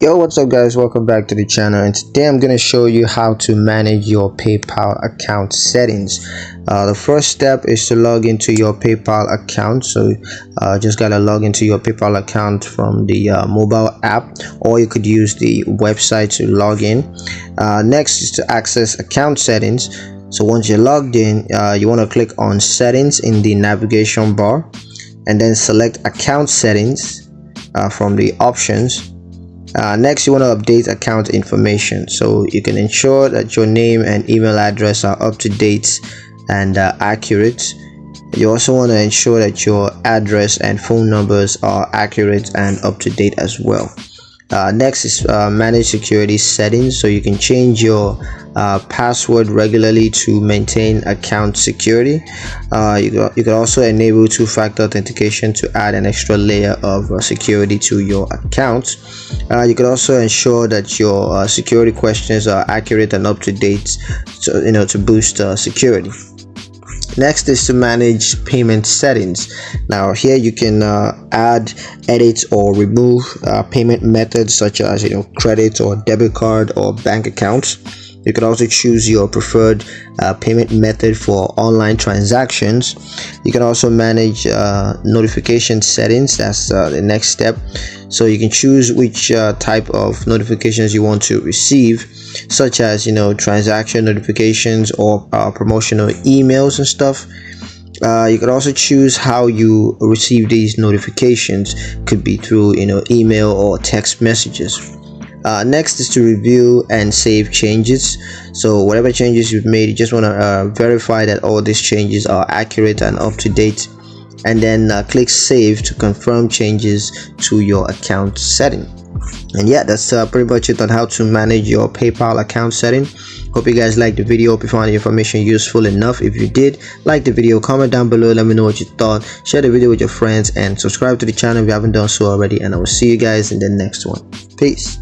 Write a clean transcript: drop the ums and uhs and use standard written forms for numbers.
Yo, what's up guys, welcome back to the channel, and today I'm going to show you how to manage your PayPal account settings. The first step is to log into your PayPal account. So just gotta log into your PayPal account from the mobile app, or you could use the website to log in. Next is to access account settings. So once you're logged in, you want to click on settings in the navigation bar and then select account settings from the options. Next, you want to update account information, so you can ensure that your name and email address are up to date and accurate. You also want to ensure that your address and phone numbers are accurate and up to date as well. Next is manage security settings, so you can change your password regularly to maintain account security. You can also enable two-factor authentication to add an extra layer of security to your account. You can also ensure that your security questions are accurate and up to date, so to boost security. Next is to manage payment settings. Now here you can add, edit, or remove payment methods such as credit or debit card or bank accounts. You can also choose your preferred payment method for online transactions. You can also manage notification settings. That's the next step. So you can choose which type of notifications you want to receive, such as transaction notifications or promotional emails and stuff. You can also choose how you receive these notifications. Could be through email or text messages. Next is to review and save changes. So whatever changes you've made, you just want to verify that all these changes are accurate and up to date, and then click save to confirm changes to your account setting. And yeah, that's pretty much it on how to manage your PayPal account setting. Hope you guys liked the video. Hope you found the information useful enough. If you did, like the video, comment down below, let me know what you thought, share the video with your friends, and subscribe to the channel if you haven't done so already. And I will see you guys in the next one. Peace.